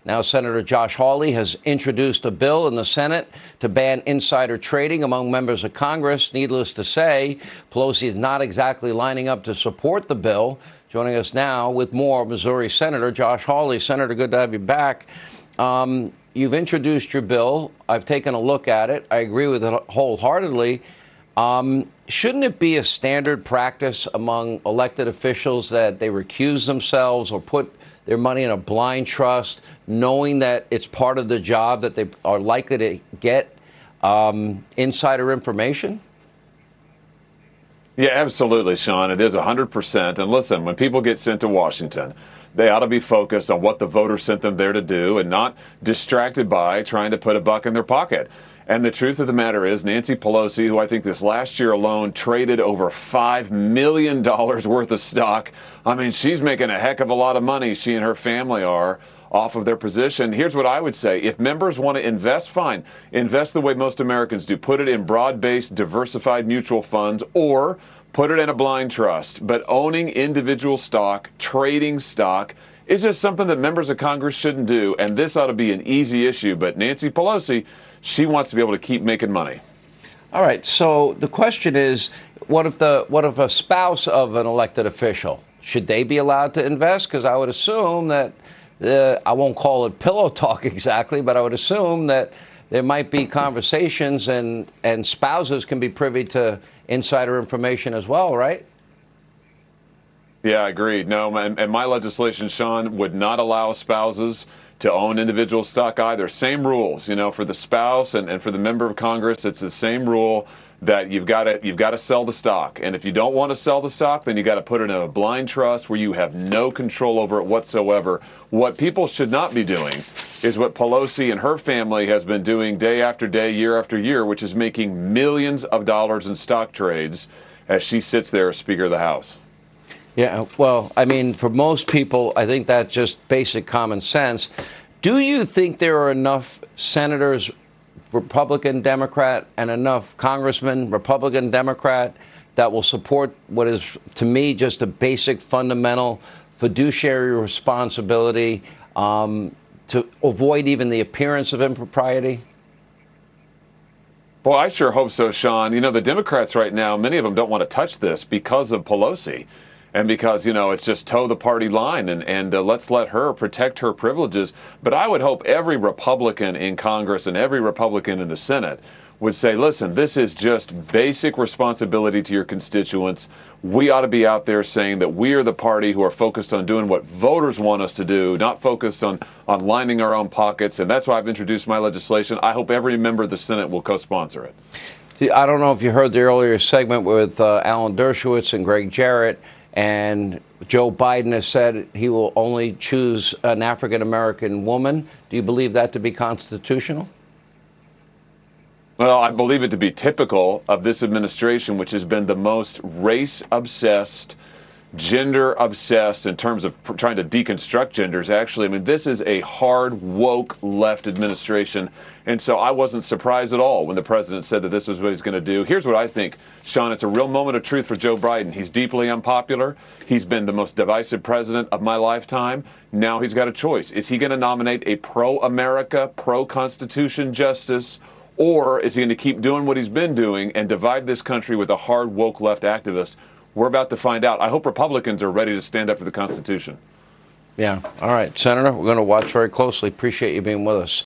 Now, Senator Josh Hawley has introduced a bill in the Senate to ban insider trading among members of Congress. Needless to say, Pelosi is not exactly lining up to support the bill. Joining us now with more, Missouri Senator Josh Hawley. Senator, good to have you back. You've introduced your bill. I've taken a look at it. I agree with it wholeheartedly. Shouldn't it be a standard practice among elected officials that they recuse themselves or put their money in a blind trust, knowing that it's part of the job that they are likely to get insider information? Yeah, absolutely, Sean. It is 100%. And listen, when people get sent to Washington, they ought to be focused on what the voters sent them there to do and not distracted by trying to put a buck in their pocket. And the truth of the matter is, Nancy Pelosi, who I think this last year alone traded over $5 million worth of stock. I mean, she's making a heck of a lot of money, she and her family are, off of their position. Here's what I would say. If members want to invest, fine. Invest the way most Americans do. Put it in broad-based, diversified mutual funds or put it in a blind trust. But owning individual stock, trading stock, is just something that members of Congress shouldn't do. And this ought to be an easy issue. But Nancy Pelosi, she wants to be able to keep making money. All right. So the question is, what if a spouse of an elected official, should they be allowed to invest? Because I would assume that I won't call it pillow talk exactly, but I would assume that there might be conversations and spouses can be privy to insider information as well, right? Yeah, I agree. No, and my legislation, Sean, would not allow spouses to own individual stock either. Same rules, for the spouse and for the member of Congress, it's the same rule that you've got to sell the stock. And if you don't want to sell the stock, then you got to put it in a blind trust where you have no control over it whatsoever. What people should not be doing is what Pelosi and her family has been doing day after day, year after year, which is making millions of dollars in stock trades as she sits there as Speaker of the House. Yeah, well, I mean, for most people, I think that's just basic common sense. Do you think there are enough senators, Republican, Democrat, and enough congressmen, Republican, Democrat, that will support what is, to me, just a basic, fundamental fiduciary responsibility to avoid even the appearance of impropriety? Well, I sure hope so, Sean. The Democrats right now, many of them don't want to touch this because of Pelosi. And because, it's just toe the party line and let's let her protect her privileges. But I would hope every Republican in Congress and every Republican in the Senate would say, listen, this is just basic responsibility to your constituents. We ought to be out there saying that we are the party who are focused on doing what voters want us to do, not focused on lining our own pockets. And that's why I've introduced my legislation. I hope every member of the Senate will co-sponsor it. I don't know if you heard the earlier segment with Alan Dershowitz and Greg Jarrett. And Joe Biden has said he will only choose an African-American woman. Do you believe that to be constitutional? Well, I believe it to be typical of this administration, which has been the most race-obsessed, gender-obsessed in terms of trying to deconstruct genders, actually. I mean, this is a hard, woke left administration. And so I wasn't surprised at all when the president said that this was what he's going to do. Here's what I think, Sean. It's a real moment of truth for Joe Biden. He's deeply unpopular. He's been the most divisive president of my lifetime. Now he's got a choice. Is he going to nominate a pro-America, pro-Constitution justice, or is he going to keep doing what he's been doing and divide this country with a hard, woke left activist? We're about to find out. I hope Republicans are ready to stand up for the Constitution. Yeah. All right, Senator, we're going to watch very closely. Appreciate you being with us.